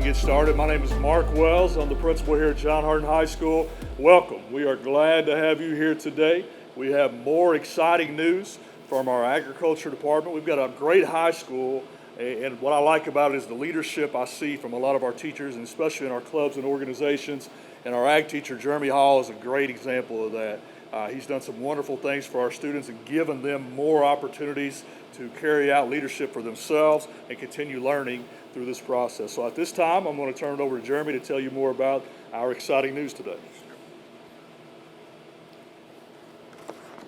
get started. My name is Mark Wells. I'm the principal here at John Hardin High School. Welcome. We are glad to have you here today. We have more exciting news from our agriculture department. We've got a great high school, and what I like about it is the leadership I see from a lot of our teachers, and especially in our clubs and organizations. And our ag teacher, Jeremy Hall, is a great example of that. He's done some wonderful things for our students and given them more opportunities to carry out leadership for themselves and continue learning through this process. So at this time, I'm going to turn it over to Jeremy to tell you more about our exciting news today.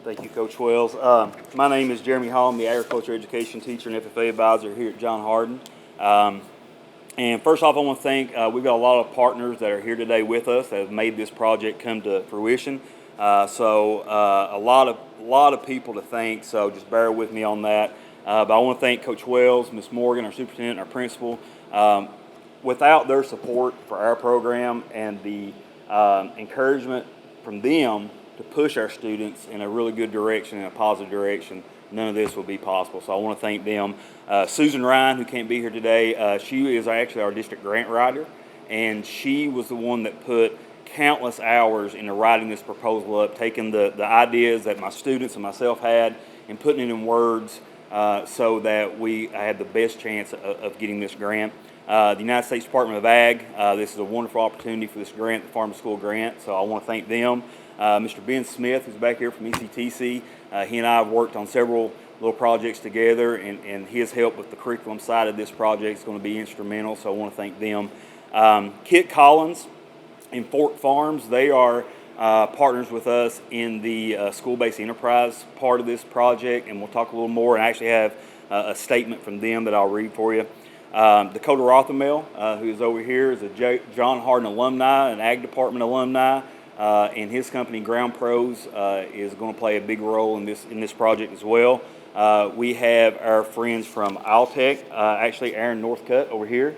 Thank you, Coach Wells. My name is Jeremy Hall. I'm the agriculture education teacher and FFA advisor here at John Hardin. And first off, I want to thank, we've got a lot of partners that are here today with us that have made this project come to fruition. So a lot of people to thank, so just bear with me on that. But I want to thank Coach Wells, Ms. Morgan, our superintendent, our principal. Without their support for our program and the encouragement from them to push our students in a really good direction, in a positive direction, none of this would be possible. So I want to thank them. Susan Ryan, who can't be here today, she is actually our district grant writer, and she was the one that put countless hours into writing this proposal up, taking the ideas that my students and myself had and putting it in words so that I had the best chance of getting this grant. The United States Department of Ag, this is a wonderful opportunity for this grant, the Farm to School grant, so I want to thank them. Mr. Ben Smith, who's back here from HCEC-TV, he and I have worked on several little projects together, and his help with the curriculum side of this project is going to be instrumental, so I want to thank them. Kit Collins and Fort Farms, they are partners with us in the school-based enterprise part of this project, and we'll talk a little more and actually have a statement from them that I'll read for you. Dakota Rothermel, who is over here, is a John Hardin alumni, an ag department alumni, and his company Ground Pros is going to play a big role in this project as well. We have our friends from Altech, actually Aaron Northcutt over here.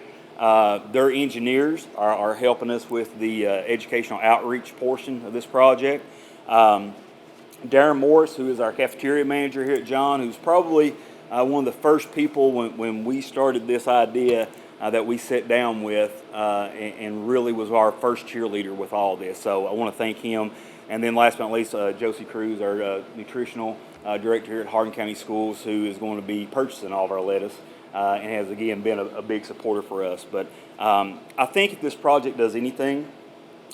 Their engineers are helping us with the educational outreach portion of this project. Darren Morris, who is our cafeteria manager here at John, who's probably one of the first people when we started this idea that we sat down with and really was our first cheerleader with all this. So I want to thank him. And then last but not least, Josie Cruz, our nutritional director here at Hardin County Schools, who is going to be purchasing all of our lettuce. And has, again, been a big supporter for us. But I think if this project does anything,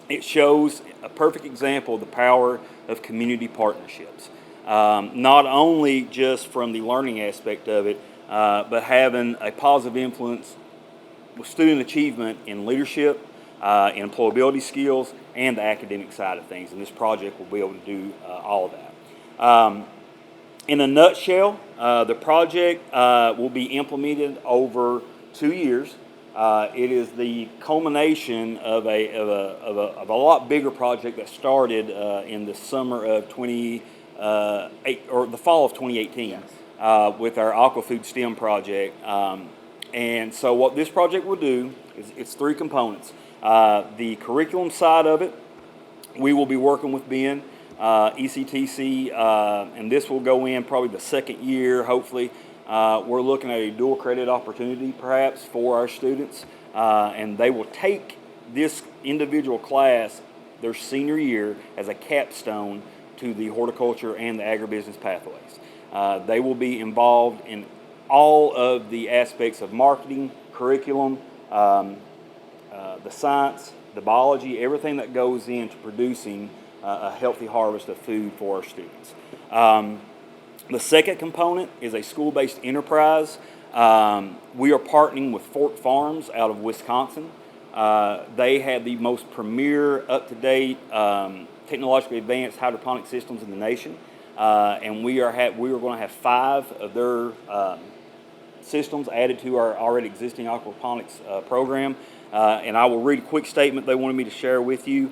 it shows a perfect example of the power of community partnerships. Not only just from the learning aspect of it, but having a positive influence with student achievement in leadership, in employability skills, and the academic side of things. And this project will be able to do all of that. In a nutshell, the project will be implemented over 2 years. It is the culmination of a lot bigger project that started in the summer of the fall of 2018 yes. With our Aqua Food STEM project. And so what this project will do is it's three components. The curriculum side of it, we will be working with Ben. ECTC, and this will go in probably the second year, hopefully. We're looking at a dual credit opportunity perhaps for our students, and they will take this individual class their senior year as a capstone to the horticulture and the agribusiness pathways. They will be involved in all of the aspects of marketing, curriculum, the science, the biology, everything that goes into producing a healthy harvest of food for our students. The second component is a school-based enterprise. We are partnering with Fort Farms out of Wisconsin. They have the most premier, up-to-date, technologically advanced hydroponic systems in the nation. And we are going to have 5 of their systems added to our already existing aquaponics program. And I will read a quick statement they wanted me to share with you.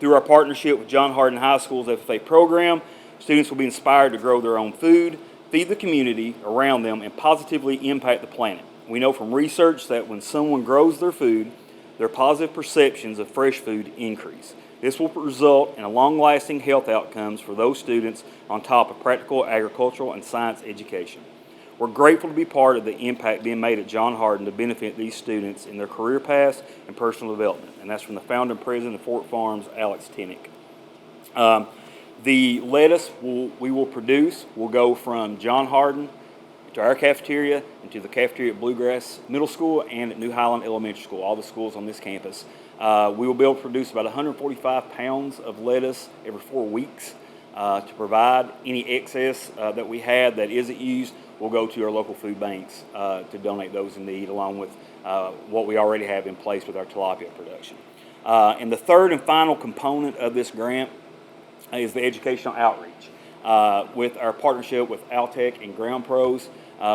Through our partnership with John Hardin High School's FFA program, students will be inspired to grow their own food, feed the community around them, and positively impact the planet. We know from research that when someone grows their food, their positive perceptions of fresh food increase. This will result in a long-lasting health outcomes for those students on top of practical agricultural and science education. We're grateful to be part of the impact being made at John Hardin to benefit these students in their career paths and personal development. And that's from the founder and president of Fort Farms, Alex Tinnick. The lettuce we will produce will go from John Hardin to our cafeteria and to the cafeteria at Bluegrass Middle School and at New Highland Elementary School, all the schools on this campus. We will be able to produce about 145 pounds of lettuce every 4 weeks to provide any excess that we have that isn't used. We'll go to our local food banks to donate those in need, along with what we already have in place with our tilapia production. And the third and final component of this grant is the educational outreach. With our partnership with Altech and Ground Pros,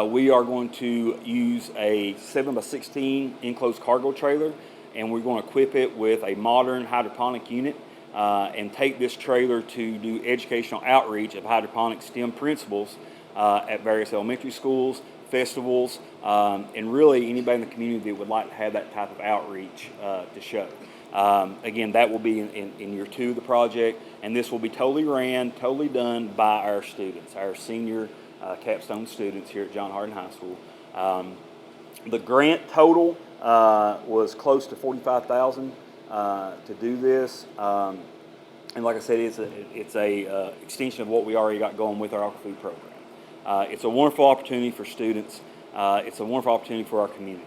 we are going to use a 7x16 enclosed cargo trailer, and we're going to equip it with a modern hydroponic unit and take this trailer to do educational outreach of hydroponic STEM principles at various elementary schools, festivals, and really anybody in the community that would like to have that type of outreach to show. Again, that will be in year 2 of the project, and this will be totally done by our students, our senior capstone students here at John Hardin High School. The grant total was close to $45,000 to do this, and like I said, it's a extension of what we already got going with our aqua food program. It's a wonderful opportunity for students. It's a wonderful opportunity for our community.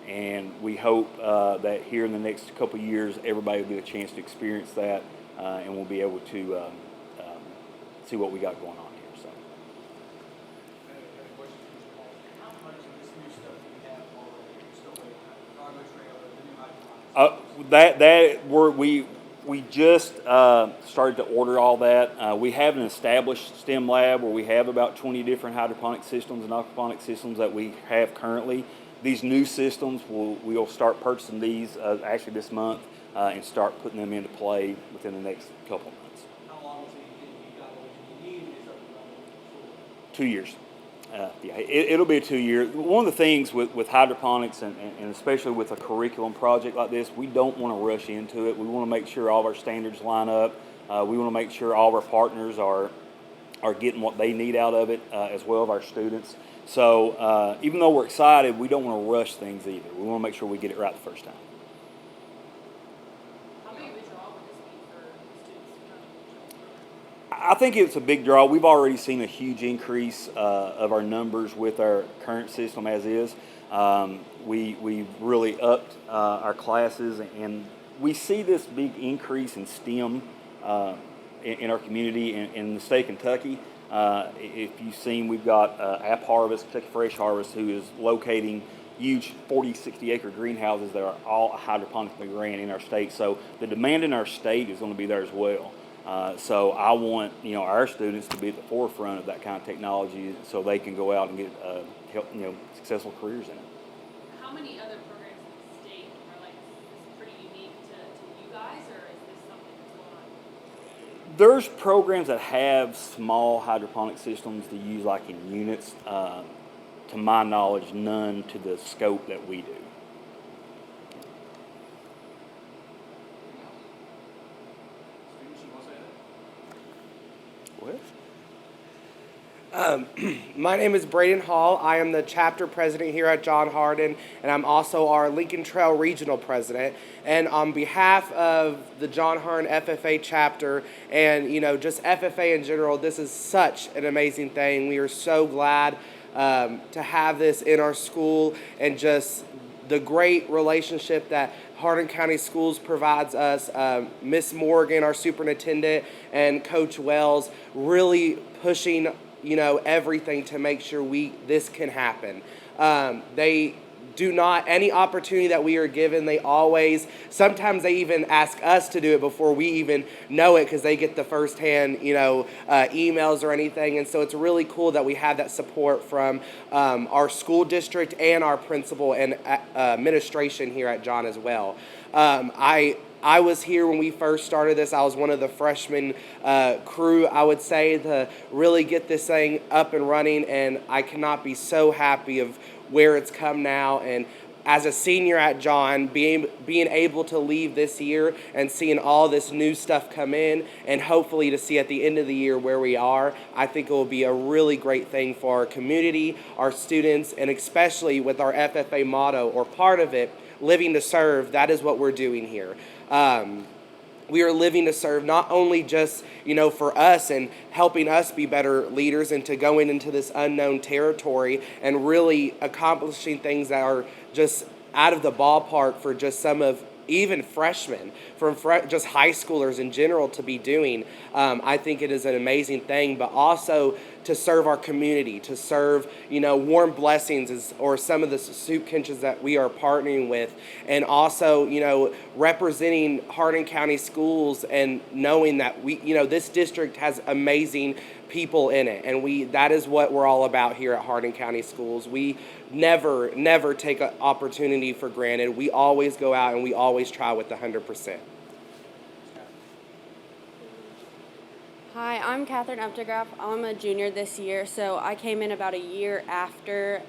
And we hope that here in the next couple of years, everybody will get a chance to experience that, and we'll be able to see what we got going on here. So. How much of this new stuff do you have already? You're still waiting on cargo trailer, the new hydroponic We just started to order all that. We have an established STEM lab where we have about 20 different hydroponic systems and aquaponic systems that we have currently. These new systems, we'll start purchasing these actually this month and start putting them into play within the next couple of months. How long until you got what you need is up and running? 2 years. Yeah, it'll be a 2 year. One of the things with hydroponics and especially with a curriculum project like this, we don't want to rush into it. We want to make sure all of our standards line up. We want to make sure all of our partners are getting what they need out of it, as well as our students. So even though we're excited, we don't want to rush things either. We want to make sure we get it right the first time. How big of a draw would this be for students to come? I think it's a big draw. We've already seen a huge increase of our numbers with our current system as is. We've really upped our classes, and we see this big increase in STEM in our community in the state of Kentucky. If you've seen, we've got App Harvest, Kentucky Fresh Harvest, who is locating huge 40, 60 acre greenhouses that are all hydroponically ran in our state. So the demand in our state is going to be there as well. So I want our students to be at the forefront of that kind of technology so they can go out and get successful careers in it. How many other programs in the state are like this pretty unique to you guys, or is this something that's going on? There's programs that have small hydroponic systems to use like in units. To my knowledge, none to the scope that we do. Students, you want to say that? Go ahead. My name is Braden Hall. I am the chapter president here at John Hardin, and I'm also our Lincoln Trail regional president. And on behalf of the John Hardin FFA chapter and, just FFA in general, this is such an amazing thing. We are so glad to have this in our school, and just the great relationship that Hardin County Schools provides us. Miss Morgan, our superintendent, and Coach Wells really pushing everything to make sure this can happen. They do not, any opportunity that we are given, sometimes they even ask us to do it before we even know it, because they get the firsthand, emails or anything. And so it's really cool that we have that support from our school district and our principal and administration here at John as well. I was here when we first started this. I was one of the freshman crew, I would say, to really get this thing up and running, and I cannot be so happy of where it's come now. And as a senior at John, being able to leave this year and seeing all this new stuff come in, and hopefully to see at the end of the year where we are, I think it will be a really great thing for our community, our students, and especially with our FFA motto, or part of it, living to serve. That is what we're doing here. We are living to serve, not only just, for us and helping us be better leaders and to going into this unknown territory and really accomplishing things that are just out of the ballpark for just some of even freshmen, from just high schoolers in general to be doing. I think it is an amazing thing, but also to serve our community, to serve, Warm Blessings or some of the soup kitchens that we are partnering with, and also, representing Hardin County schools and knowing that this district has amazing people in it, and that is what we're all about here at Hardin County Schools. We never take an opportunity for granted. We always go out and we always try with 100%. Hi, I'm Catherine Updegraff. I'm a junior this year, so I came in about a year after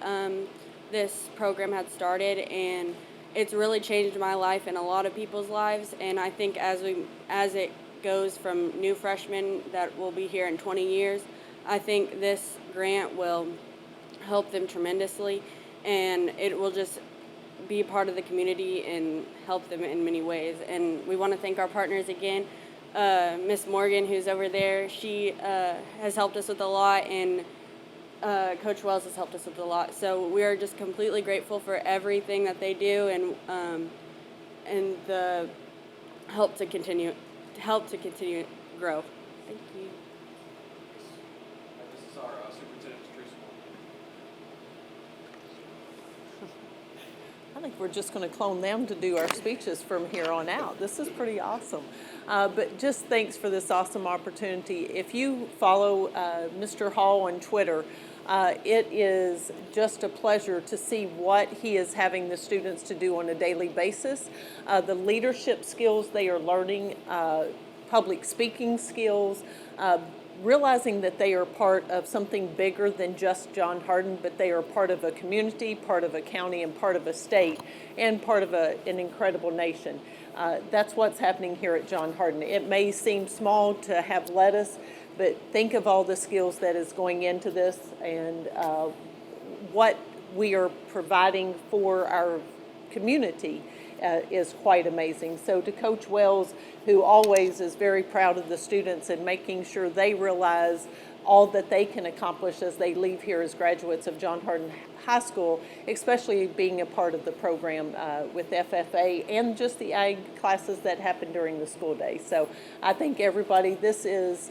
this program had started, and it's really changed my life and a lot of people's lives. And I think as it goes from new freshmen that will be here in 20 years, I think this grant will help them tremendously, and it will just be a part of the community and help them in many ways. And we want to thank our partners again. Miss Morgan, who's over there, she has helped us with a lot, and Coach Wells has helped us with a lot. So we are just completely grateful for everything that they do, and the help to continue to grow. Thank you. This is our superintendent's Teresa. I think we're just going to clone them to do our speeches from here on out. This is pretty awesome. But just thanks for this awesome opportunity. If you follow Mr. Hall on Twitter, it is just a pleasure to see what he is having the students to do on a daily basis. The leadership skills they are learning, public speaking skills, realizing that they are part of something bigger than just John Hardin, but they are part of a community, part of a county, and part of a state, and part of an incredible nation. That's what's happening here at John Hardin. It may seem small to have lettuce, but think of all the skills that is going into this, and what we are providing for our community is quite amazing. So to Coach Wells, who always is very proud of the students and making sure they realize all that they can accomplish as they leave here as graduates of John Hardin High School, especially being a part of the program with FFA and just the ag classes that happen during the school day. So I think everybody, this is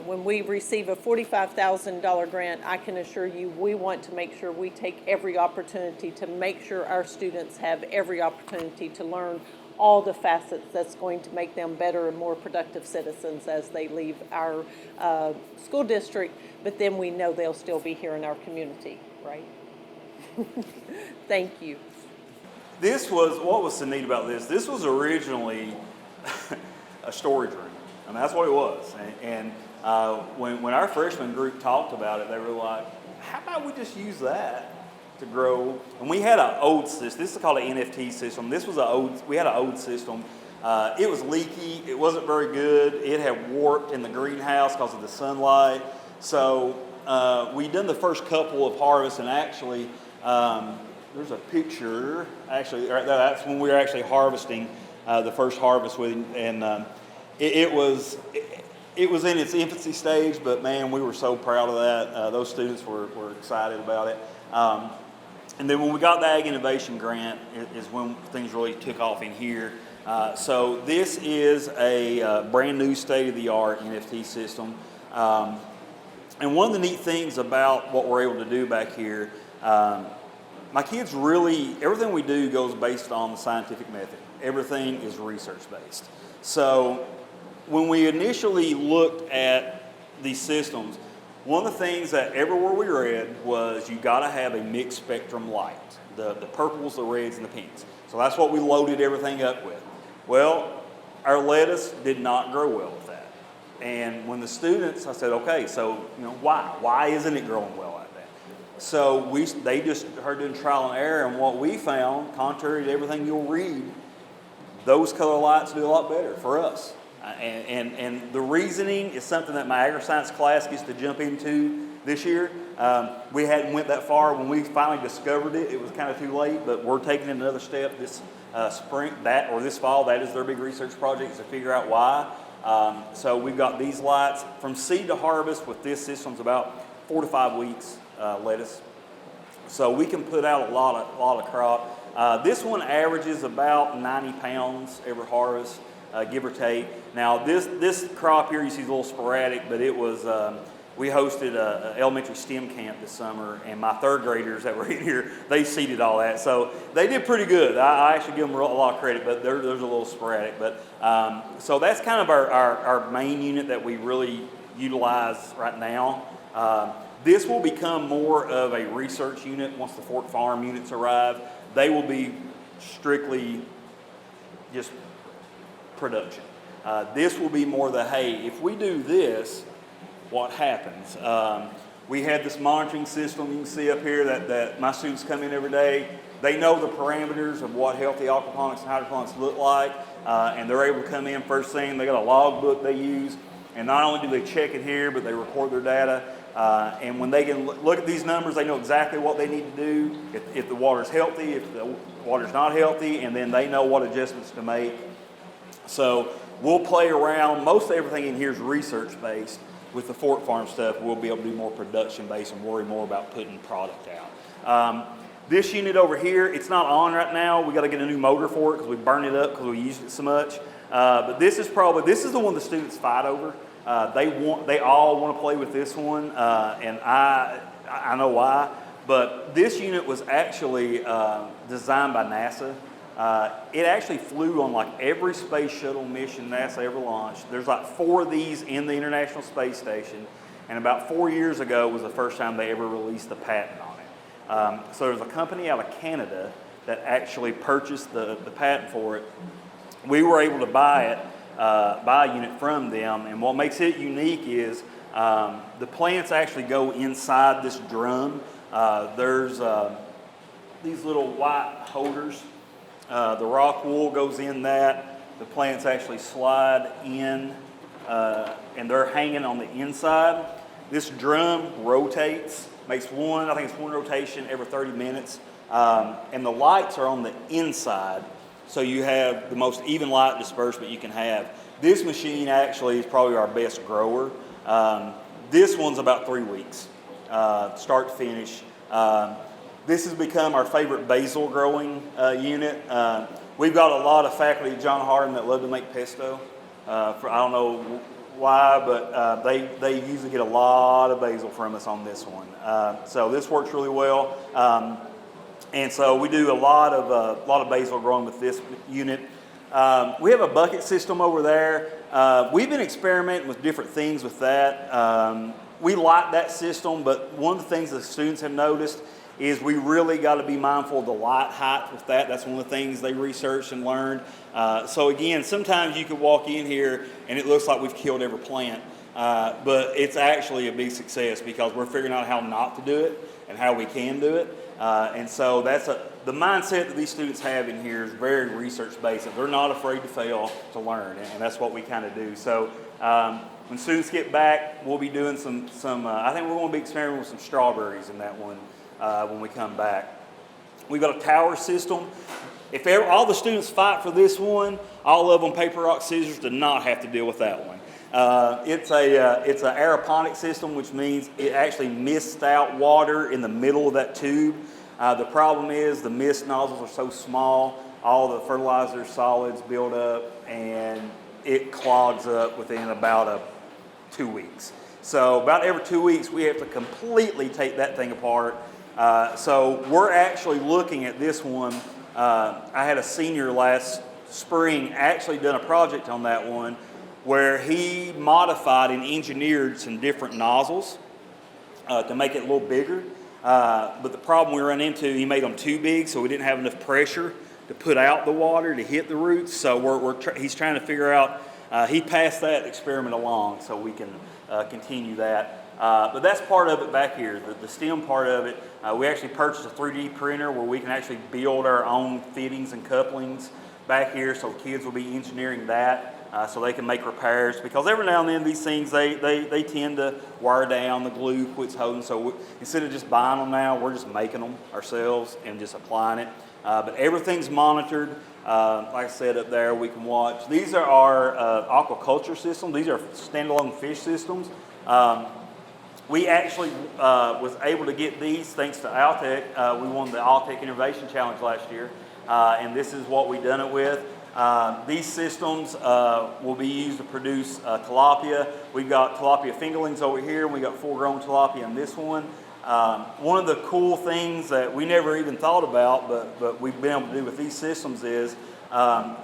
when we receive a $45,000 grant, I can assure you we want to make sure we take every opportunity to make sure our students have every opportunity to learn all the facets that's going to make them better and more productive citizens as they leave our school district, but then we know they'll still be here in our community, right? Thank you. What was so neat about this? This was originally a storage room. I mean, that's what it was. And when our freshman group talked about it, they were like, how about we just use that to grow? And we had an old system. This is called an Nft System. We had an old system. It was leaky. It wasn't very good. It had warped in the greenhouse because of the sunlight. So we done the first couple of harvests, and actually, there's a picture. Actually, that's when we were actually harvesting the first harvest with him, and it was in its infancy stage, but man, we were so proud of that. Those students were excited about it. And then when we got the Ag Innovation Grant is when things really took off in here. So this is a brand new state-of-the-art Nft system. And one of the neat things about what we're able to do back here, my kids really, everything we do goes based on the scientific method. Everything is research-based. So when we initially looked at these systems, one of the things that everywhere we read was you got to have a mixed spectrum light, the purples, the reds, and the pinks. So that's what we loaded everything up with. Well, our lettuce did not grow well with that. And when the students, I said, okay, so why? Why isn't it growing well like that? So they just heard doing trial and error, and what we found, contrary to everything you'll read, those color lights do a lot better for us. And the reasoning is something that my agri-science class gets to jump into this year. We hadn't went that far. When we finally discovered it, it was kind of too late, but we're taking another step this spring, this fall. That is their big research project, is to figure out why. So we've got these lights from seed to harvest with this system's about 4 to 5 weeks lettuce. So we can put out a lot of crop. This one averages about 90 pounds every harvest, give or take. Now this crop here, you see is a little sporadic, but it was, we hosted an elementary STEM camp this summer, and my third graders that were in here, they seeded all that. So they did pretty good. I actually give them a lot of credit, but there's a little sporadic. But so that's kind of our main unit that we really utilize right now. This will become more of a research unit once the Fort Farm units arrive. They will be strictly just production. This will be more the, hey, if we do this, what happens? We had this monitoring system you can see up here that my students come in every day. They know the parameters of what healthy aquaponics and hydroponics look like, and they're able to come in first thing. They got a log book they use, and not only do they check it here, but they record their data. And when they can look at these numbers, they know exactly what they need to do, if the water's healthy, if the water's not healthy, and then they know what adjustments to make. So we'll play around. Most everything in here is research-based. With the Fort Farm stuff, we'll be able to be more production-based and worry more about putting product out. This unit over here, it's not on right now. We got to get a new motor for it because we burned it up because we used it so much. But this is the one the students fight over. They all want to play with this one, and I know why. But this unit was actually designed by NASA. It actually flew on like every space shuttle mission NASA ever launched. There's like 4 of these in the International Space Station, and about 4 years ago was the first time they ever released a patent on it. So there's a company out of Canada that actually purchased the patent for it. We were able to buy a unit from them, and what makes it unique is the plants actually go inside this drum. There's these little white holders. The rock wool goes in that. The plants actually slide in, and they're hanging on the inside. This drum rotates, makes one rotation every 30 minutes, and the lights are on the inside, so you have the most even light disbursement you can have. This machine actually is probably our best grower. This one's about 3 weeks, start to finish. This has become our favorite basil growing unit. We've got a lot of faculty at John Hardin that love to make pesto. I don't know why, but they usually get a lot of basil from us on this one. So this works really well. And so we do a lot of basil growing with this unit. We have a bucket system over there. We've been experimenting with different things with that. We like that system, but one of the things the students have noticed is we really got to be mindful of the light height with that. That's one of the things they researched and learned. So again, sometimes you could walk in here and it looks like we've killed every plant, but it's actually a big success because we're figuring out how not to do it and how we can do it. And so the mindset that these students have in here is very research-based. They're not afraid to fail to learn, and that's what we kind of do. So when students get back, we'll be doing some I think we're going to be experimenting with some strawberries in that one when we come back. We've got a tower system. If all the students fight for this one, all of them paper, rock, scissors to not have to deal with that one. It's an aeroponic system, which means it actually mists out water in the middle of that tube. The problem is the mist nozzles are so small, all the fertilizer solids build up, and it clogs up within about 2 weeks. So about every 2 weeks, we have to completely take that thing apart. So we're actually looking at this one. I had a senior last spring actually done a project on that one where he modified and engineered some different nozzles to make it a little bigger. But the problem we ran into, he made them too big, so we didn't have enough pressure to put out the water to hit the roots. So he's trying to figure out he passed that experiment along so we can continue that. But that's part of it back here, the STEM part of it. We actually purchased a 3D printer where we can actually build our own fittings and couplings back here, so kids will be engineering that. So they can make repairs, because every now and then these things they tend to wear down, the glue quits holding. So instead of just buying them now, we're just making them ourselves and just applying it. But everything's monitored. Like I said up there, we can watch. These are our aquaculture systems. These are standalone fish systems. We actually was able to get these thanks to Altec. We won the Altec Innovation Challenge last year, and this is what we done it with. These systems will be used to produce tilapia. We've got tilapia fingerlings over here, and we got full-grown tilapia in this one. One of the cool things that we never even thought about, but we've been able to do with these systems is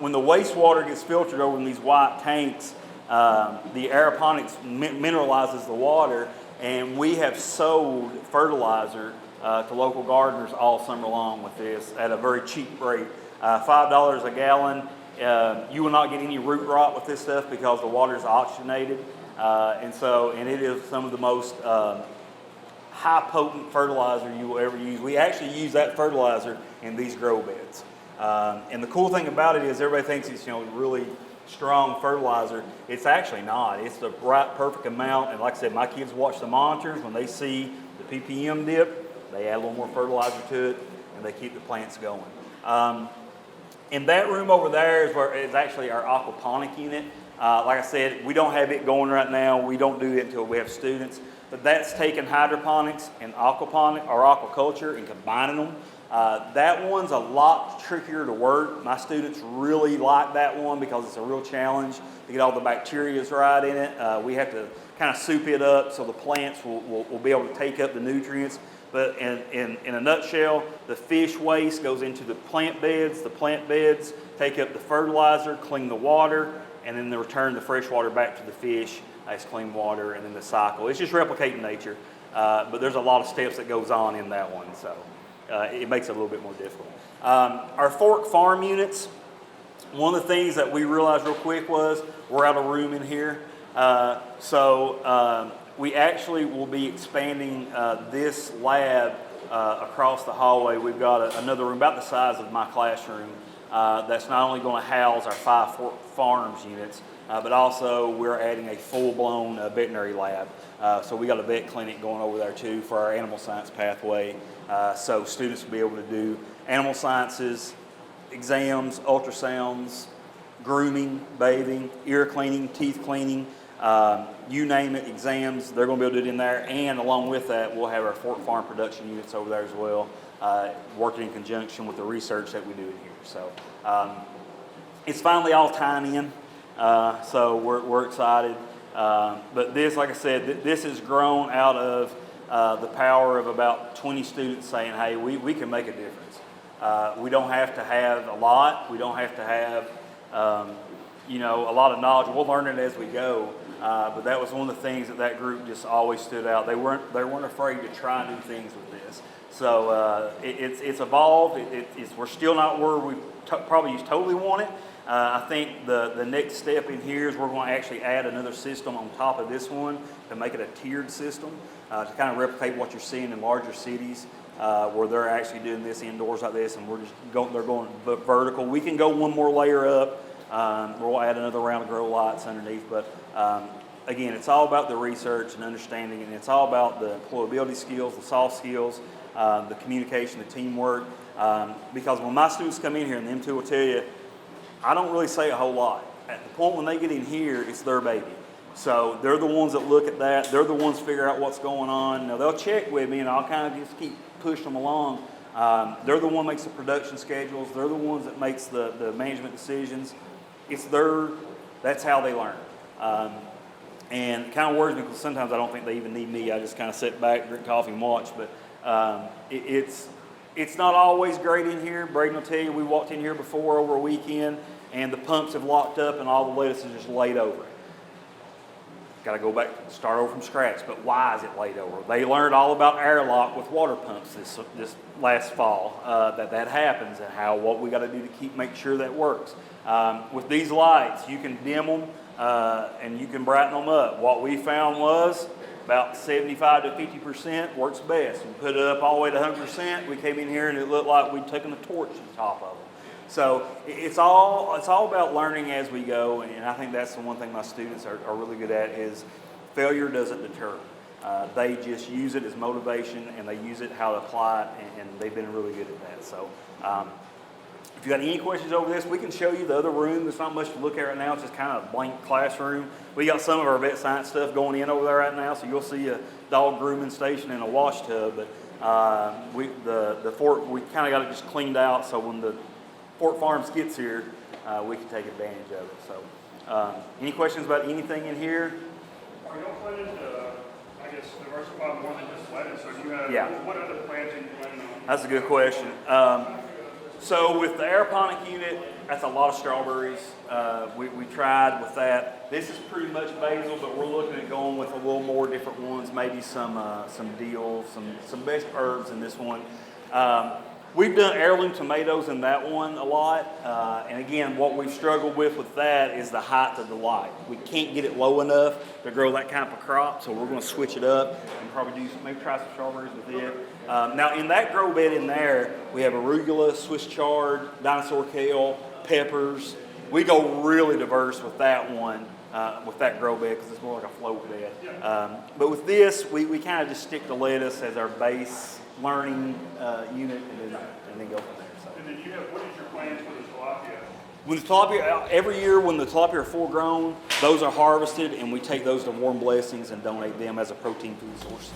when the wastewater gets filtered over in these white tanks, the aeroponics mineralizes the water, and we have sold fertilizer to local gardeners all summer long with this at a very cheap rate. $5 a gallon. You will not get any root rot with this stuff because the water is oxygenated, and it is some of the most high potent fertilizer you will ever use. We actually use that fertilizer in these grow beds, and the cool thing about it is everybody thinks it's really strong fertilizer. It's actually not. It's the right perfect amount, and like I said, my kids watch the monitors. When they see the ppm dip, they add a little more fertilizer to it, and they keep the plants going. In that room over there is where is actually our aquaponic unit. Like I said, we don't have it going right now. We don't do it until we have students. But that's taking hydroponics and aquaponic or aquaculture and combining them. That one's a lot trickier to work. My students really like that one because it's a real challenge to get all the bacteria right in it. We have to kind of soup it up so the plants will be able to take up the nutrients. But in a nutshell, the fish waste goes into the plant beds. The plant beds take up the fertilizer, clean the water, and then they return the fresh water back to the fish as clean water, and then the cycle. It's just replicating nature, but there's a lot of steps that goes on in that one, so it makes it a little bit more difficult. Our fork farm units, one of the things that we realized real quick was we're out of room in here. We actually will be expanding this lab across the hallway. We've got another room about the size of my classroom that's not only going to house our 5 farms units, but also we're adding a full-blown veterinary lab. So we got a vet clinic going over there too for our animal science pathway. So students will be able to do animal sciences, exams, ultrasounds, grooming, bathing, ear cleaning, teeth cleaning, you name it, exams, they're going to be able to do it in there. And along with that, we'll have our fork farm production units over there as well, working in conjunction with the research that we do in here. So it's finally all tying in, so we're excited. But this, like I said, this has grown out of the power of about 20 students saying, hey, we can make a difference. We don't have to have a lot. We don't have to have a lot of knowledge. We'll learn it as we go. But that was one of the things that group just always stood out. They weren't afraid to try new things with this. So it's evolved. We're still not where we probably totally want it. I think the next step in here is we're going to actually add another system on top of this one to make it a tiered system to kind of replicate what you're seeing in larger cities where they're actually doing this indoors like this, and they're going vertical. We can go one more layer up. We'll add another round of grow lights underneath, but again, it's all about the research and understanding, and it's all about the employability skills, the soft skills, the communication, the teamwork. Because when my students come in here, and them two will tell you, I don't really say a whole lot. At the point when they get in here, it's their baby. So they're the ones that look at that. They're the ones figure out what's going on. Now, they'll check with me, and I'll kind of just keep pushing them along. They're the one that makes the production schedules. They're the ones that makes the management decisions. That's how they learn. And it kind of worries me because sometimes I don't think they even need me. I just kind of sit back, drink coffee, and watch. But it's not always great in here. Braden will tell you, we walked in here before over a weekend, and the pumps have locked up, and all the lettuce is just laid over it. Got to go back, start over from scratch. But why is it laid over? They learned all about airlock with water pumps this last fall. That happens, and what we got to do to make sure that works. With these lights, you can dim them. and you can brighten them up. What we found was about 75 to 50% works best. We put it up all the way to 100%. We came in here and it looked like we'd taken a torch to the top of it. So it's all about learning as we go, and I think that's the one thing my students are really good at is failure doesn't deter. They just use it as motivation, and they use it how to apply it, and they've been really good at that. So if you got any questions over this, we can show you the other room. There's not much to look at right now. It's just kind of a blank classroom. We got some of our vet science stuff going in over there right now, so you'll see a dog grooming station and a wash tub. But the fort, we kind of got it just cleaned out, so when the Fort Farms gets here, we can take advantage of it. So any questions about anything in here? Are y'all planning to, I guess, diversify more than just lettuce? Or do you have, Yeah. what other plants are you planning on? That's a good question. So with the aeroponic unit, that's a lot of strawberries. We tried with that. This is pretty much basil, but we're looking at going with a little more different ones, maybe some dill, some best herbs in this one. We've done heirloom tomatoes in that one a lot, and again, what we've struggled with that is the height of the light. We can't get it low enough to grow that kind of a crop, so we're going to switch it up and probably maybe try some strawberries with it. Now, in that grow bed in there, we have arugula, Swiss chard, dinosaur kale, peppers. We go really diverse with that one, with that grow bed, because it's more like a float bed. But with this, we kind of just stick to lettuce as our base learning unit, and then go from there. So. And then what is your plans for the tilapia? When the tilapia, every year when the tilapia are full grown, those are harvested, and we take those to Warm Blessings and donate them as a protein food source.